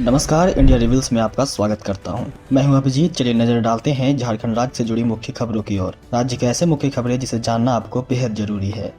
नमस्कार, India reveals में आपका स्वागत करता हूं। मैं हूं अभिजीत। चलिए नजर डालते हैं झारखंड राज्य से जुड़ी मुख्य खबरों की ओर। राज्य के ऐसे मुख्य खबरें जिसे जानना आपको बेहद जरूरी है।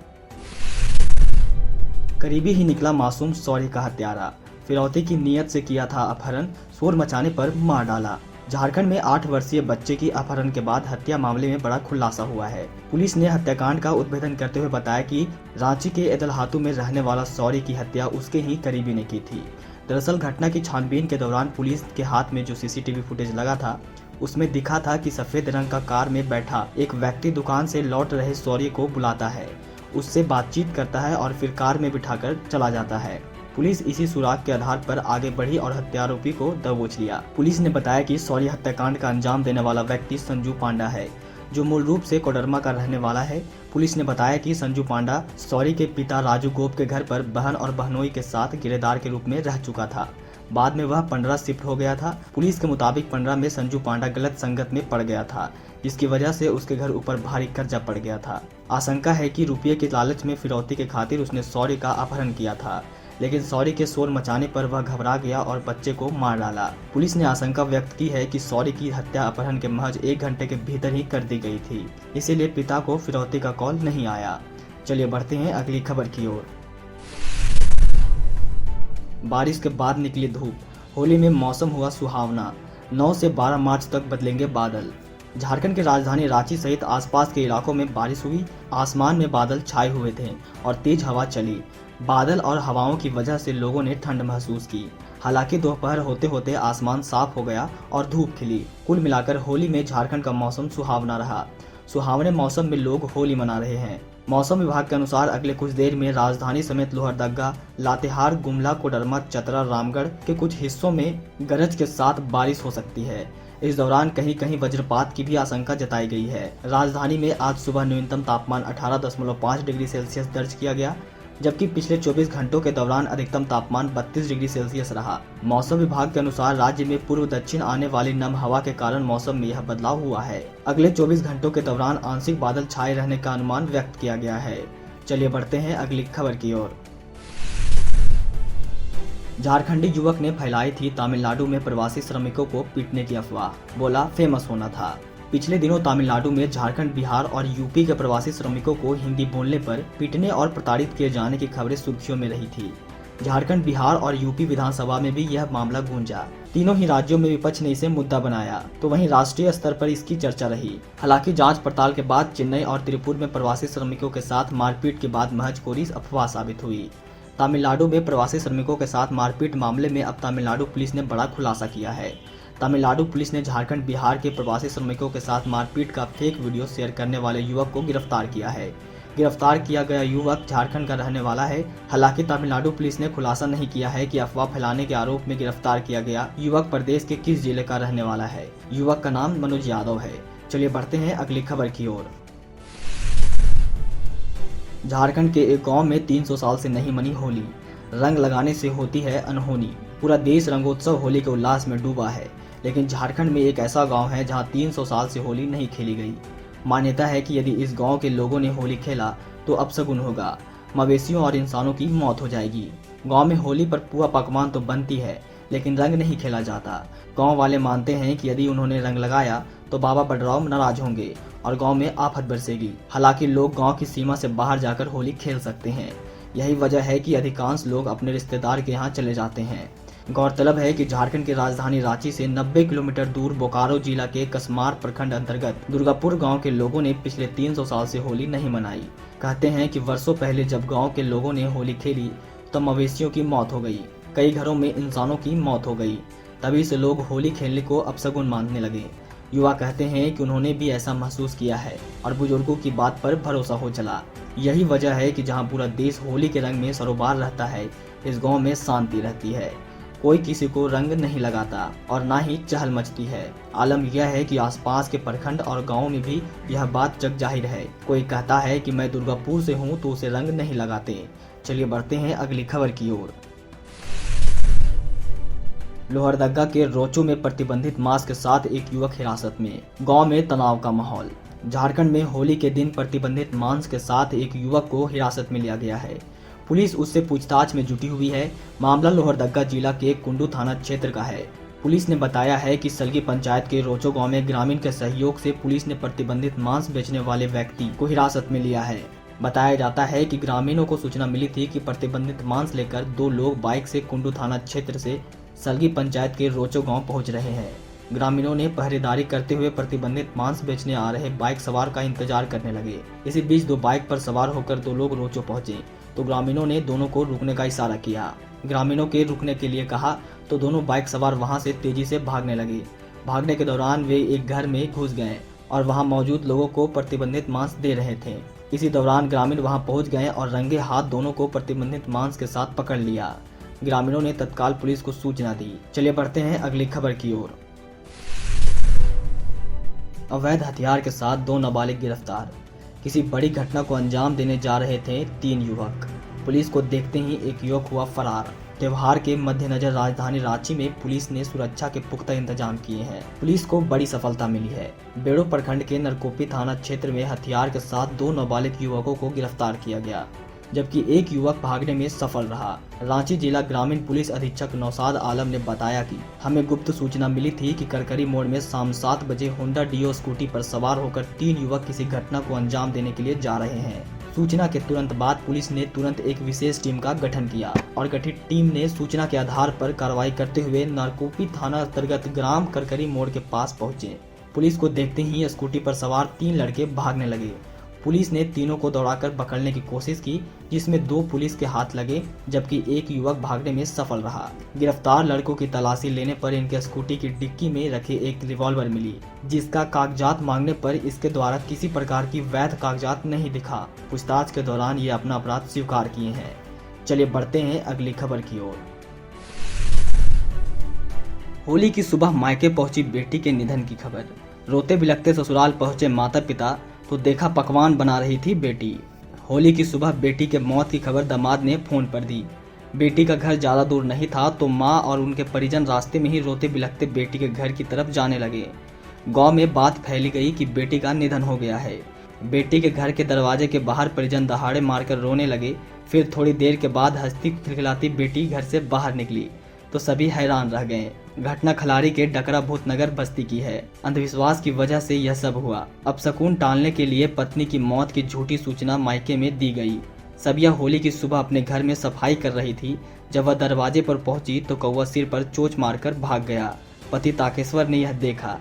करीबी ही निकला मासूम सौर्य का हत्यारा, फिरौती की नीयत से किया था अपहरण, शोर मचाने पर मार डाला। झारखंड में 8 वर्षीय बच्चे की अपहरण के बाद हत्या मामले में बड़ा खुलासा हुआ है। पुलिस ने हत्याकांड का उद्भेदन करते हुए बताया कि रांची के एदलहातू में रहने वाला सौर्य की हत्या उसके ही करीबी ने की थी। दरअसल घटना की छानबीन के दौरान पुलिस के हाथ में जो सीसीटीवी फुटेज लगा था उसमें दिखा था कि सफेद रंग का कार में बैठा एक व्यक्ति दुकान से लौट रहे सौर्य को बुलाता है, उससे बातचीत करता है और फिर कार में बिठाकर चला जाता है। पुलिस इसी सुराग के आधार पर आगे बढ़ी और हत्यारोपी को दबोच लिया। पुलिस ने बताया कि सौर्य हत्याकांड का अंजाम देने वाला व्यक्ति संजू पांडा है, जो मूल रूप से कोडरमा का रहने वाला है। पुलिस ने बताया कि संजू पांडा सौर्य के पिता राजू गोप के घर पर बहन और बहनोई के साथ किराएदार के रूप में रह चुका था। बाद में वह पंडरा शिफ्ट हो गया था। पुलिस के मुताबिक पंडरा में संजू पांडा गलत संगत में पड़ गया था, जिसकी वजह से उसके घर ऊपर भारी कर्जा पड़ गया था। आशंका है कि रुपये के लालच में फिरौती के खातिर उसने सौर्य का अपहरण किया था, लेकिन सौर्य के शोर मचाने पर वह घबरा गया और बच्चे को मार डाला। पुलिस ने आशंका व्यक्त की है कि सौर्य की हत्या अपहरण के महज 1 घंटे के भीतर ही कर दी गई थी, इसीलिए पिता को फिरौती का कॉल नहीं आया। चलिए बढ़ते हैं अगली खबर की ओर। बारिश के बाद निकली धूप, होली में मौसम हुआ सुहावना। 9 से 12 मार्च तक बदलेंगे बादल। झारखंड की राजधानी रांची सहित आसपास के इलाकों में बारिश हुई। आसमान में बादल छाए हुए थे और तेज हवा चली। बादल और हवाओं की वजह से लोगों ने ठंड महसूस की। हालांकि दोपहर होते होते आसमान साफ हो गया और धूप खिली। कुल मिलाकर होली में झारखंड का मौसम सुहावना रहा। सुहावने मौसम में लोग होली मना रहे हैं। मौसम विभाग के अनुसार अगले कुछ देर में राजधानी समेत लोहरदगा, लातेहार, गुमला, कोडरमा, चतरा, रामगढ़ के कुछ हिस्सों में गरज के साथ बारिश हो सकती है। इस दौरान कहीं कहीं वज्रपात की भी आशंका जताई गई है। राजधानी में आज सुबह न्यूनतम तापमान 18.5 डिग्री सेल्सियस दर्ज किया गया, जबकि पिछले 24 घंटों के दौरान अधिकतम तापमान 32 डिग्री सेल्सियस रहा। मौसम विभाग के अनुसार राज्य में पूर्व दक्षिण आने वाली नम हवा के कारण मौसम में यह बदलाव हुआ है। अगले 24 घंटों के दौरान आंशिक बादल छाए रहने का अनुमान व्यक्त किया गया है। चलिए बढ़ते हैं अगली खबर की ओर। झारखंडी युवक ने फैलाई थी तमिलनाडु में प्रवासी श्रमिकों को पीटने की अफवाह, बोला फेमस होना था। पिछले दिनों तमिलनाडु में झारखंड, बिहार और यूपी के प्रवासी श्रमिकों को हिंदी बोलने पर पीटने और प्रताड़ित किए जाने की खबरें सुर्खियों में रही थी। झारखंड, बिहार और यूपी विधानसभा में भी यह मामला गूंजा। तीनों ही राज्यों में विपक्ष ने इसे मुद्दा बनाया, तो वहीं राष्ट्रीय स्तर पर इसकी चर्चा रही। हालांकि जांच पड़ताल के बाद चेन्नई और तिरुपुर में प्रवासी श्रमिकों के साथ मारपीट के बाद महज कोरी अफवाह साबित हुई। तमिलनाडु में प्रवासी श्रमिकों के साथ मारपीट मामले में अब तमिलनाडु पुलिस ने बड़ा खुलासा किया है। तमिलनाडु पुलिस ने झारखंड, बिहार के प्रवासी श्रमिकों के साथ मारपीट का फेक वीडियो शेयर करने वाले युवक को गिरफ्तार किया है। गिरफ्तार किया गया युवक झारखंड का रहने वाला है। हालांकि तमिलनाडु पुलिस ने खुलासा नहीं किया है कि अफवाह फैलाने के आरोप में गिरफ्तार किया गया युवक प्रदेश के किस जिले का रहने वाला है। युवक का नाम मनोज यादव है। चलिए बढ़ते हैं अगली खबर की ओर। झारखंड के एक गांव में 300 साल से नहीं मनी होली, रंग लगाने से होती है अनहोनी। पूरा देश रंगोत्सव होली के उल्लास में डूबा है, लेकिन झारखंड में एक ऐसा गांव है जहां 300 साल से होली नहीं खेली गई। मान्यता है कि यदि इस गांव के लोगों ने होली खेला तो अपशगुन होगा, मवेशियों और इंसानों की मौत हो जाएगी। गांव में होली पर पुआ पकवान तो बनती है, लेकिन रंग नहीं खेला जाता। गांव वाले मानते हैं कि यदि उन्होंने रंग लगाया तो बाबा बडराव नाराज होंगे और गांव में आफत बरसेगी। हालांकि लोग गांव की सीमा से बाहर जाकर होली खेल सकते हैं। यही वजह है कि अधिकांश लोग अपने रिश्तेदार के यहाँ चले जाते हैं। गौरतलब है कि झारखंड की राजधानी रांची से 90 किलोमीटर दूर बोकारो जिला के कसमार प्रखंड अंतर्गत दुर्गापुर गांव के लोगों ने पिछले 300 साल से होली नहीं मनाई। कहते हैं कि वर्षों पहले जब गांव के लोगों ने होली खेली तो मवेशियों की मौत हो गई, कई घरों में इंसानों की मौत हो गई। तभी से लोग होली खेलने को अपशगुन मानने लगे। युवा कहते हैं कि उन्होंने भी ऐसा महसूस किया है और बुजुर्गों की बात पर भरोसा हो चला। यही वजह है कि जहां पूरा देश होली के रंग में सरोबार रहता है, इस गांव में शांति रहती है। कोई किसी को रंग नहीं लगाता और ना ही चहल मचती है। आलम यह है कि आसपास के प्रखंड और गाँव में भी यह बात जग जाहिर है। कोई कहता है कि मैं दुर्गापुर से हूँ तो उसे रंग नहीं लगाते। चलिए बढ़ते हैं अगली खबर की ओर। लोहरदगा के रोचो में प्रतिबंधित मांस के साथ एक युवक हिरासत में, गांव में तनाव का माहौल। झारखंड में होली के दिन प्रतिबंधित मांस के साथ एक युवक को हिरासत में लिया गया है। पुलिस उससे पूछताछ में जुटी हुई है। मामला लोहरदगा जिला के कुंडू थाना क्षेत्र का है। पुलिस ने बताया है कि सलगी पंचायत के रोचो गांव में ग्रामीण के सहयोग से पुलिस ने प्रतिबंधित मांस बेचने वाले व्यक्ति को हिरासत में लिया है। बताया जाता है कि ग्रामीणों को सूचना मिली थी कि प्रतिबंधित मांस लेकर 2 लोग बाइक से कुंडू थाना क्षेत्र से सलगी पंचायत के रोचो गांव पहुंच रहे हैं। ग्रामीणों ने पहरेदारी करते हुए प्रतिबंधित मांस बेचने आ रहे बाइक सवार का इंतजार करने लगे। इसी बीच 2 बाइक पर सवार होकर 2 लोग रोचो पहुंचे तो ग्रामीणों ने दोनों को रुकने का इशारा किया। ग्रामीणों के रुकने के लिए कहा तो दोनों बाइक सवार वहां से तेजी से भागने लगे। भागने के दौरान वे एक घर में घुस गए और वहां मौजूद लोगों को प्रतिबंधित मांस दे रहे थे। इसी दौरान ग्रामीण वहां पहुंच गए और रंगे हाथ दोनों को प्रतिबंधित मांस के साथ पकड़ लिया। ग्रामीणों ने तत्काल पुलिस को सूचना दी। चलिए बढ़ते हैं अगली खबर की ओर। अवैध हथियार के साथ 2 नाबालिग गिरफ्तार। किसी बड़ी घटना को अंजाम देने जा रहे थे 3 युवक। पुलिस को देखते ही एक युवक हुआ फरार। त्योहार के मद्देनजर राजधानी रांची में पुलिस ने सुरक्षा के पुख्ता इंतजाम किए हैं। पुलिस को बड़ी सफलता मिली है। बेड़ो प्रखंड के नरकोपी थाना क्षेत्र में हथियार के साथ 2 नाबालिग युवकों को गिरफ्तार किया गया, जबकि एक युवक भागने में सफल रहा। रांची जिला ग्रामीण पुलिस अधीक्षक नौशाद आलम ने बताया कि हमें गुप्त सूचना मिली थी कि करकरी मोड़ में शाम 7 बजे होंडा डियो स्कूटी पर सवार होकर 3 युवक किसी घटना को अंजाम देने के लिए जा रहे हैं। सूचना के तुरंत बाद पुलिस ने तुरंत एक विशेष टीम का गठन किया और गठित टीम ने सूचना के आधार पर कार्रवाई करते हुए नरकोपी थाना अंतर्गत ग्राम करकरी मोड़ के पास पहुंचे। पुलिस को देखते ही स्कूटी पर सवार 3 लड़के भागने लगे। पुलिस ने तीनों को दौड़ाकर पकड़ने की कोशिश की, जिसमें 2 पुलिस के हाथ लगे, जबकि एक युवक भागने में सफल रहा। गिरफ्तार लड़कों की तलाशी लेने पर इनके स्कूटी की डिक्की में रखे एक रिवॉल्वर मिली, जिसका कागजात मांगने पर इसके द्वारा किसी प्रकार की वैध कागजात नहीं दिखा। पूछताछ के दौरान ये अपना अपराध स्वीकार किए हैं। चलिए बढ़ते हैं अगली खबर की ओर। होली की सुबह मायके पहुंची बेटी के निधन की खबर। रोते बिलखते ससुराल पहुंचे माता पिता तो देखा पकवान बना रही थी बेटी। होली की सुबह बेटी के मौत की खबर दामाद ने फोन पर दी। बेटी का घर ज़्यादा दूर नहीं था तो मां और उनके परिजन रास्ते में ही रोते बिलखते बेटी के घर की तरफ जाने लगे। गांव में बात फैली गई कि बेटी का निधन हो गया है। बेटी के घर के दरवाजे के बाहर परिजन दहाड़े मारकर रोने लगे। फिर थोड़ी देर के बाद हंसती खिलखिलाती बेटी घर से बाहर निकली तो सभी हैरान रह गए। घटना खलारी के डकरा भूतनगर बस्ती की है। अंधविश्वास की वजह से यह सब हुआ। अपशकुन टालने के लिए पत्नी की मौत की झूठी सूचना मायके में दी गई। सबिया होली की सुबह अपने घर में सफाई कर रही थी। जब वह दरवाजे पर पहुंची तो कौवा सिर पर चोंच मारकर भाग गया। पति ताकेश्वर ने यह देखा।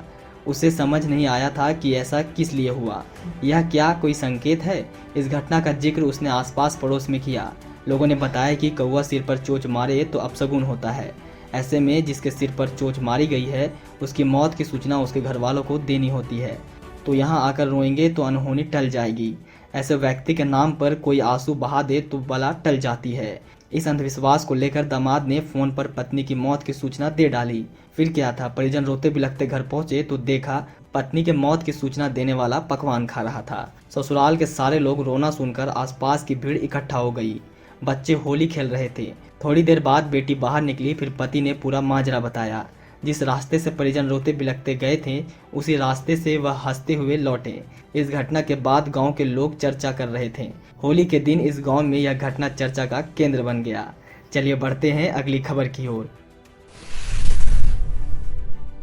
उसे समझ नहीं आया था कि ऐसा किस लिए हुआ। यह क्या कोई संकेत है? इस घटना का जिक्र उसने आसपास पड़ोस में किया। लोगों ने बताया कि कौवा सिर पर चोंच मारे तो अपशगुन होता है। ऐसे में जिसके सिर पर चोंच मारी गई है उसकी मौत की सूचना उसके घर वालों को देनी होती है, तो यहाँ आकर रोएंगे तो अनहोनी टल जाएगी। ऐसे व्यक्ति के नाम पर कोई आंसू बहा दे तो बला टल जाती है। इस अंधविश्वास को लेकर दामाद ने फोन पर पत्नी की मौत की सूचना दे डाली। फिर क्या था, परिजन रोते बिलखते घर पहुंचे तो देखा पत्नी के मौत की सूचना देने वाला पकवान खा रहा था। ससुराल के सारे लोग रोना सुनकर आसपास की भीड़ इकट्ठा हो गई। बच्चे होली खेल रहे थे। थोड़ी देर बाद बेटी बाहर निकली। फिर पति ने पूरा माजरा बताया। जिस रास्ते से परिजन रोते बिलखते गए थे उसी रास्ते से वह हंसते हुए लौटे। इस घटना के बाद गांव के लोग चर्चा कर रहे थे। होली के दिन इस गांव में यह घटना चर्चा का केंद्र बन गया। चलिए बढ़ते हैं अगली खबर की ओर।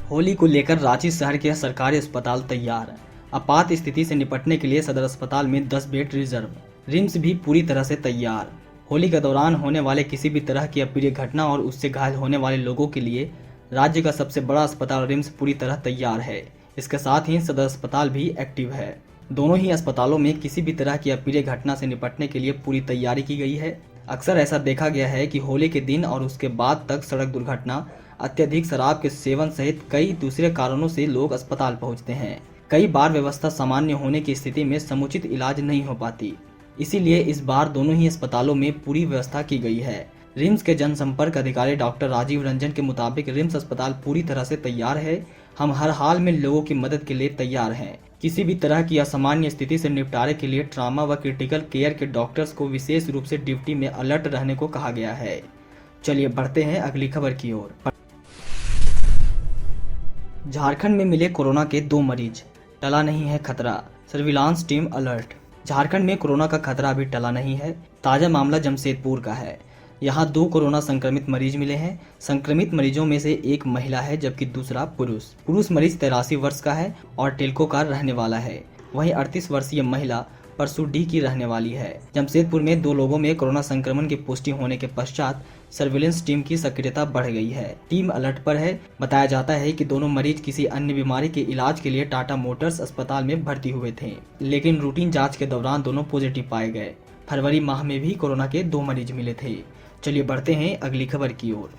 होली को लेकर रांची शहर के सरकारी अस्पताल तैयार। आपात स्थिति से निपटने के लिए सदर अस्पताल में 10 बेड रिजर्व। रिम्स भी पूरी तरह से तैयार। होली के दौरान होने वाले किसी भी तरह की अप्रिय घटना और उससे घायल होने वाले लोगों के लिए राज्य का सबसे बड़ा अस्पताल रिम्स पूरी तरह तैयार है। इसके साथ ही सदर अस्पताल भी एक्टिव है। दोनों ही अस्पतालों में किसी भी तरह की अप्रिय घटना से निपटने के लिए पूरी तैयारी की गई है। अक्सर ऐसा देखा गया है कि होली के दिन और उसके बाद तक सड़क दुर्घटना, अत्यधिक शराब के सेवन सहित कई दूसरे कारणों से लोग अस्पताल पहुंचते हैं। कई बार व्यवस्था सामान्य होने की स्थिति में समुचित इलाज नहीं हो पाती। इसीलिए इस बार दोनों ही अस्पतालों में पूरी व्यवस्था की गई है। रिम्स के जनसंपर्क अधिकारी डॉक्टर राजीव रंजन के मुताबिक रिम्स अस्पताल पूरी तरह से तैयार है। हम हर हाल में लोगों की मदद के लिए तैयार हैं। किसी भी तरह की असामान्य स्थिति से निपटारे के लिए ट्रामा व क्रिटिकल केयर के डॉक्टर्स को विशेष रूप से ड्यूटी में अलर्ट रहने को कहा गया है। चलिए बढ़ते हैं अगली खबर की ओर। झारखंड में मिले कोरोना के 2 मरीज, टला नहीं है खतरा, सर्विलांस टीम अलर्ट। झारखंड में कोरोना का खतरा अभी टला नहीं है। ताजा मामला जमशेदपुर का है। यहाँ 2 कोरोना संक्रमित मरीज मिले हैं। संक्रमित मरीजों में से एक महिला है जबकि दूसरा पुरुष मरीज 83 वर्ष का है और टेल्को का रहने वाला है। वहीं 38 वर्षीय महिला परसुडी की रहने वाली है। जमशेदपुर में 2 लोगों में कोरोना संक्रमण की पुष्टि होने के पश्चात सर्विलेंस टीम की सक्रियता बढ़ गई है। टीम अलर्ट पर है। बताया जाता है कि दोनों मरीज किसी अन्य बीमारी के इलाज के लिए टाटा मोटर्स अस्पताल में भर्ती हुए थे, लेकिन रूटीन जांच के दौरान दोनों पॉजिटिव पाए गए। फरवरी माह में भी कोरोना के 2 मरीज मिले थे। चलिए बढ़ते हैं अगली खबर की ओर।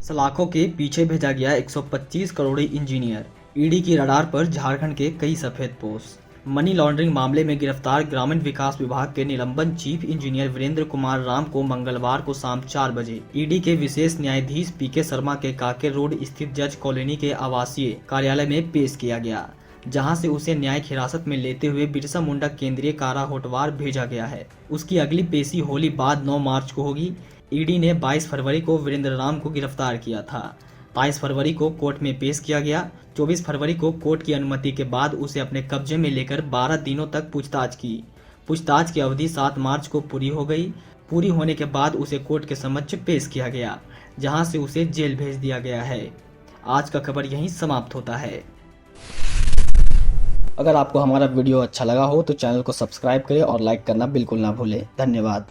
सलाखों के पीछे भेजा गया 125 करोड़ी इंजीनियर। ईडी की रडार पर झारखंड के कई सफेद पोस्ट। मनी लॉन्ड्रिंग मामले में गिरफ्तार ग्रामीण विकास विभाग के निलंबन चीफ इंजीनियर वीरेंद्र कुमार राम को मंगलवार को शाम 4 बजे ईडी के विशेष न्यायाधीश पीके शर्मा के काके रोड स्थित जज कॉलोनी के आवासीय कार्यालय में पेश किया गया, जहां से उसे न्यायिक हिरासत में लेते हुए बिरसा मुंडा केंद्रीय कारा होटवार भेजा गया है। उसकी अगली पेशी होली बाद 9 मार्च को होगी। ईडी ने 22 फरवरी को वीरेंद्र राम को गिरफ्तार किया था। 22 फरवरी को कोर्ट में पेश किया गया। 24 फरवरी को कोर्ट की अनुमति के बाद उसे अपने कब्जे में लेकर 12 दिनों तक पूछताछ की। पूछताछ की अवधि 7 मार्च को पूरी हो गई। पूरी होने के बाद उसे कोर्ट के समक्ष पेश किया गया, जहां से उसे जेल भेज दिया गया है। आज का खबर यहीं समाप्त होता है। अगर आपको हमारा वीडियो अच्छा लगा हो तो चैनल को सब्सक्राइब करें और लाइक करना बिल्कुल ना भूलें। धन्यवाद।